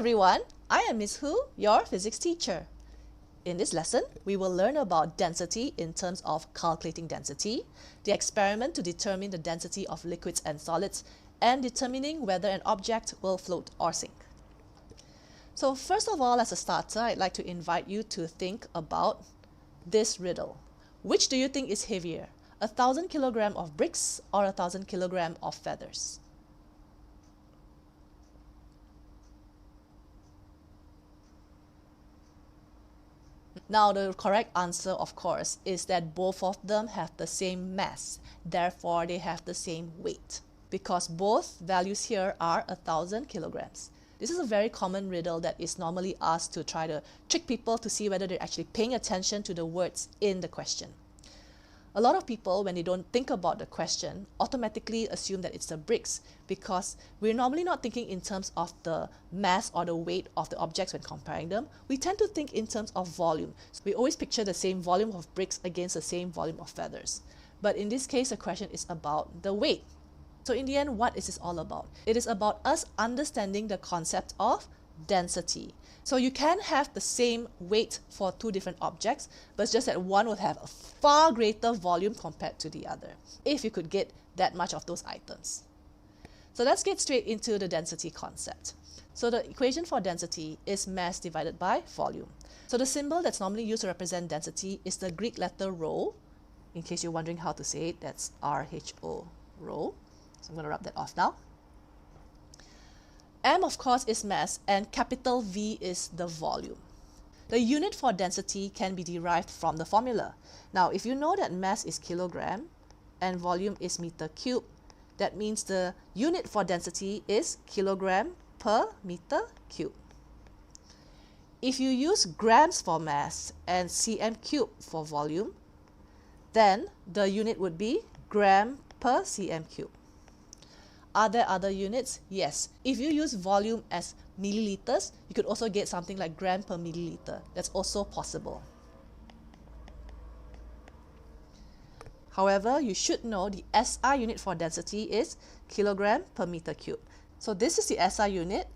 everyone, I am Ms. Hu, your physics teacher. In this lesson, we will learn about density in terms of calculating density, the experiment to determine the density of liquids and solids, and determining whether an object will float or sink. So first of all, as a starter, I'd like to invite you to think about this riddle. Which do you think is heavier, 1,000 kilograms of bricks or 1,000 kilograms of feathers? Now, the correct answer, of course, is that both of them have the same mass. Therefore, they have the same weight because both values here are 1,000 kilograms. This is a very common riddle that is normally asked to try to trick people to see whether they're actually paying attention to the words in the question. A lot of people, when they don't think about the question, automatically assume that it's the bricks because we're normally not thinking in terms of the mass or the weight of the objects when comparing them. We tend to think in terms of volume. So we always picture the same volume of bricks against the same volume of feathers. But in this case, the question is about the weight. So in the end, what is this all about? It is about us understanding the concept of density. So you can have the same weight for two different objects, but it's just that one will have a far greater volume compared to the other, if you could get that much of those items. So let's get straight into the density concept. So the equation for density is mass divided by volume. So the symbol that's normally used to represent density is the Greek letter rho. In case you're wondering how to say it, that's R-H-O, rho. So I'm going to rub that off now. M, of course, is mass, and capital V is the volume. The unit for density can be derived from the formula. Now, if you know that mass is kilogram and volume is meter cube, that means the unit for density is kilogram per meter cube. If you use grams for mass and cm cube for volume, then the unit would be gram per cm cube. Are there other units? Yes. If you use volume as milliliters, you could also get something like gram per milliliter. That's also possible. However, you should know the SI unit for density is kilogram per meter cube. So this is the SI unit.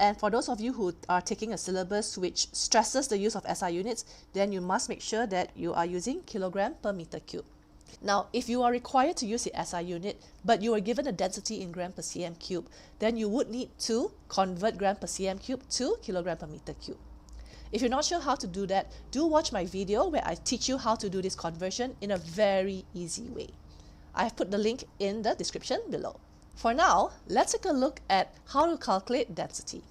And for those of you who are taking a syllabus which stresses the use of SI units, then you must make sure that you are using kilogram per meter cube. Now, if you are required to use the SI unit, but you are given a density in gram per cm cube, then you would need to convert gram per cm cube to kilogram per meter cube. If you're not sure how to do that, do watch my video where I teach you how to do this conversion in a very easy way. I have put the link in the description below. For now, let's take a look at how to calculate density.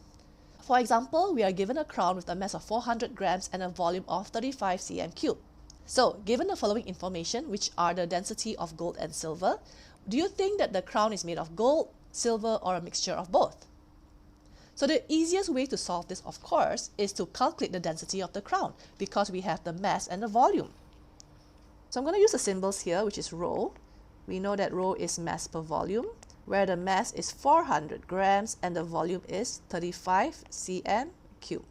For example, we are given a crown with a mass of 400 grams and a volume of 35 cm cube. So, given the following information, which are the density of gold and silver, do you think that the crown is made of gold, silver, or a mixture of both? So the easiest way to solve this, of course, is to calculate the density of the crown because we have the mass and the volume. So I'm going to use the symbols here, which is rho. We know that rho is mass per volume, where the mass is 400 grams and the volume is 35 cm cube.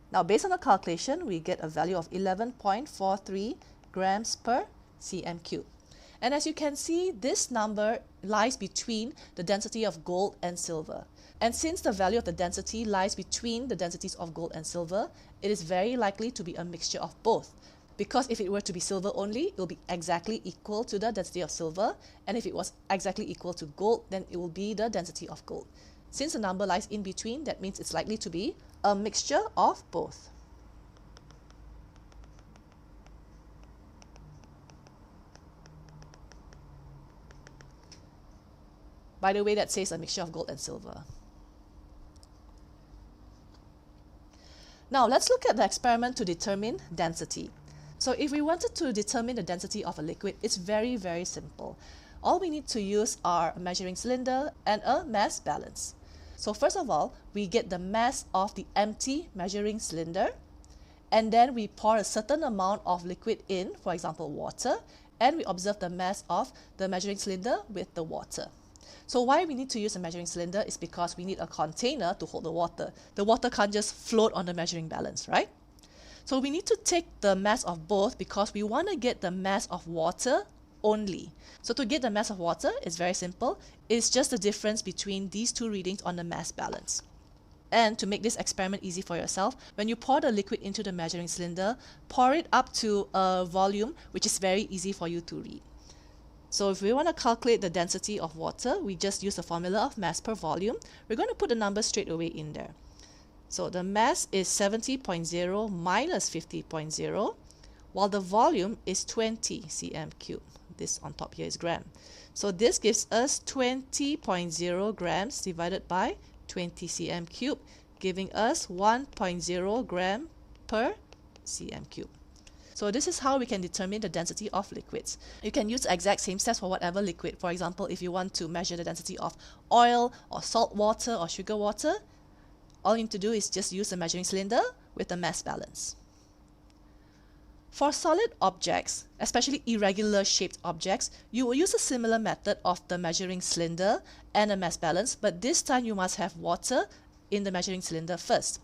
Now, based on the calculation, we get a value of 11.43 grams per cm cube. And as you can see, this number lies between the density of gold and silver. And since the value of the density lies between the densities of gold and silver, it is very likely to be a mixture of both. Because if it were to be silver only, it will be exactly equal to the density of silver. And if it was exactly equal to gold, then it will be the density of gold. Since the number lies in between, that means it's likely to be a mixture of both. By the way, that says a mixture of gold and silver. Now, let's look at the experiment to determine density. So if we wanted to determine the density of a liquid, it's very, very simple. All we need to use are a measuring cylinder and a mass balance. So first of all, we get the mass of the empty measuring cylinder, and then we pour a certain amount of liquid in, for example, water, and we observe the mass of the measuring cylinder with the water. So why we need to use a measuring cylinder is because we need a container to hold the water. The water can't just float on the measuring balance, right? So we need to take the mass of both because we want to get the mass of water only. So to get the mass of water, it's very simple. It's just the difference between these two readings on the mass balance. And to make this experiment easy for yourself, when you pour the liquid into the measuring cylinder, pour it up to a volume which is very easy for you to read. So if we want to calculate the density of water, we just use the formula of mass per volume. We're going to put the number straight away in there. So the mass is 70.0 minus 50.0, while the volume is 20 cm cube. This on top here is gram. So this gives us 20.0 grams divided by 20 cm cube, giving us 1.0 gram per cm cube. So this is how we can determine the density of liquids. You can use the exact same steps for whatever liquid. For example, if you want to measure the density of oil or salt water or sugar water, all you need to do is just use the measuring cylinder with the mass balance. For solid objects, especially irregular shaped objects, you will use a similar method of the measuring cylinder and a mass balance, but this time you must have water in the measuring cylinder first.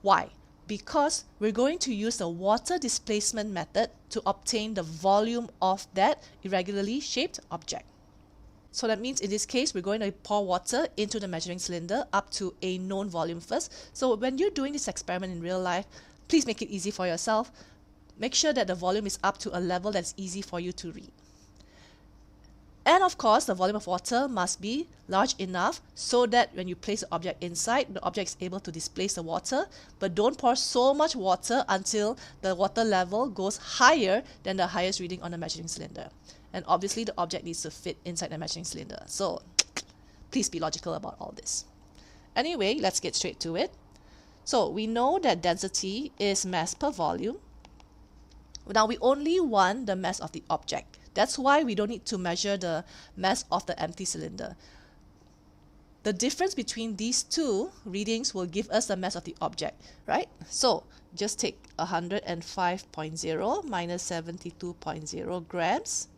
Why? Because we're going to use the water displacement method to obtain the volume of that irregularly shaped object. So that means in this case, we're going to pour water into the measuring cylinder up to a known volume first. So when you're doing this experiment in real life, please make it easy for yourself. Make sure that the volume is up to a level that's easy for you to read. And of course, the volume of water must be large enough so that when you place the object inside, the object is able to displace the water. But don't pour so much water until the water level goes higher than the highest reading on the measuring cylinder. And obviously, the object needs to fit inside the measuring cylinder. So please be logical about all this. Anyway, let's get straight to it. So we know that density is mass per volume. Now we only want the mass of the object. That's why we don't need to measure the mass of the empty cylinder. The difference between these two readings will give us the mass of the object, right? So just take 105.0 minus 72.0 grams,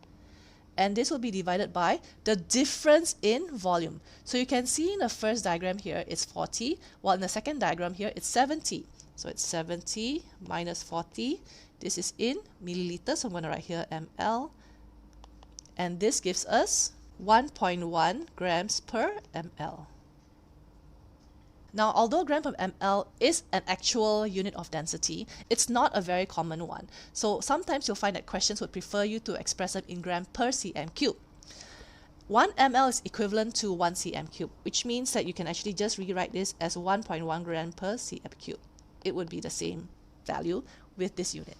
and this will be divided by the difference in volume. So you can see in the first diagram here it's 40, while in the second diagram here it's 70. So it's 70 minus 40. This is in milliliters, so I'm going to write here ml. And this gives us 1.1 grams per ml. Now, although gram per ml is an actual unit of density, it's not a very common one. So sometimes you'll find that questions would prefer you to express it in gram per cm cube. 1 ml is equivalent to 1 cm cube, which means that you can actually just rewrite this as 1.1 gram per cm cube. It would be the same value with this unit.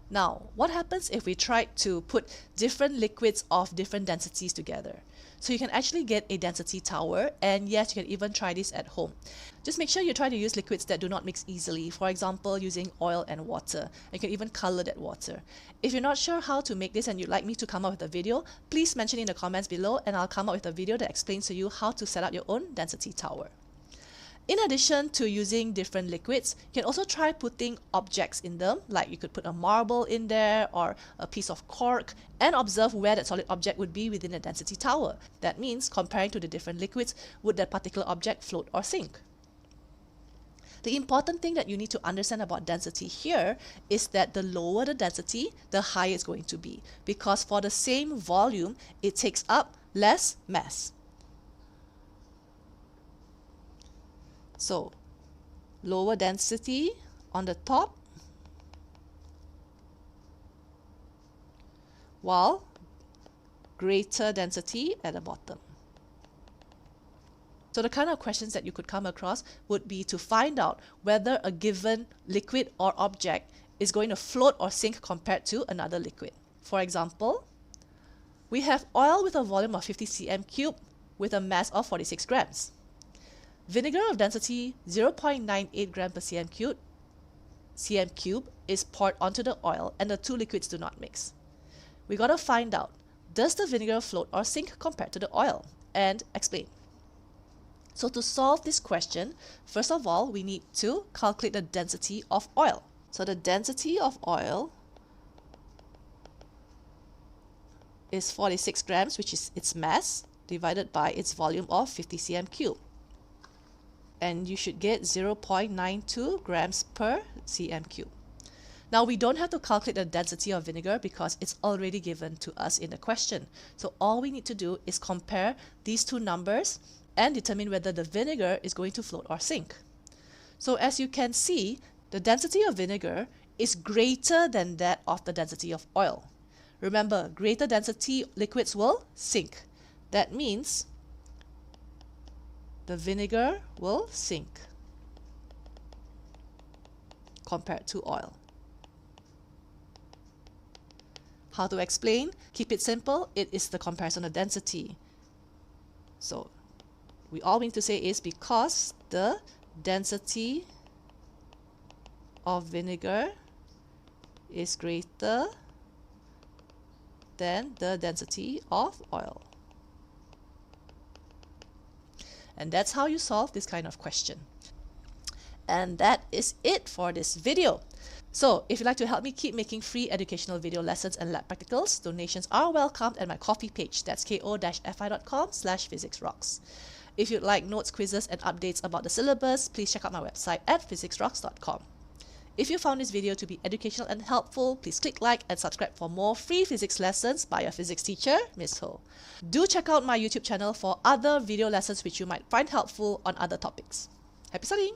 Now, what happens if we try to put different liquids of different densities together? So you can actually get a density tower, and yes, you can even try this at home. Just make sure you try to use liquids that do not mix easily, for example, using oil and water. You can even color that water. If you're not sure how to make this and you'd like me to come up with a video, please mention in the comments below and I'll come up with a video that explains to you how to set up your own density tower. In addition to using different liquids, you can also try putting objects in them, like you could put a marble in there or a piece of cork, and observe where that solid object would be within the density tower. That means, comparing to the different liquids, would that particular object float or sink? The important thing that you need to understand about density here is that the lower the density, the higher it's going to be, because for the same volume, it takes up less mass. So, lower density on the top, while greater density at the bottom. So the kind of questions that you could come across would be to find out whether a given liquid or object is going to float or sink compared to another liquid. For example, we have oil with a volume of 50 cm cube with a mass of 46 grams. Vinegar of density 0.98 gram per cm cube is poured onto the oil and the two liquids do not mix. We gotta find out, does the vinegar float or sink compared to the oil? And explain. So to solve this question, first of all, we need to calculate the density of oil. So the density of oil is 46 grams, which is its mass, divided by its volume of 50 cm cube. And you should get 0.92 grams per cm cube. Now we don't have to calculate the density of vinegar because it's already given to us in the question. So all we need to do is compare these two numbers and determine whether the vinegar is going to float or sink. So as you can see, the density of vinegar is greater than that of the density of oil. Remember, greater density liquids will sink. That means the vinegar will sink compared to oil. How to explain? Keep it simple. It is the comparison of density. So all we need to say is because the density of vinegar is greater than the density of oil. And that's how you solve this kind of question. And that is it for this video. So if you'd like to help me keep making free educational video lessons and lab practicals, donations are welcomed at my Ko-fi page. That's ko-fi.com/physicsrocks. If you'd like notes, quizzes, and updates about the syllabus, please check out my website at physicsrocks.com. If you found this video to be educational and helpful, please click like and subscribe for more free physics lessons by your physics teacher, Miss Ho. Do check out my YouTube channel for other video lessons which you might find helpful on other topics. Happy studying!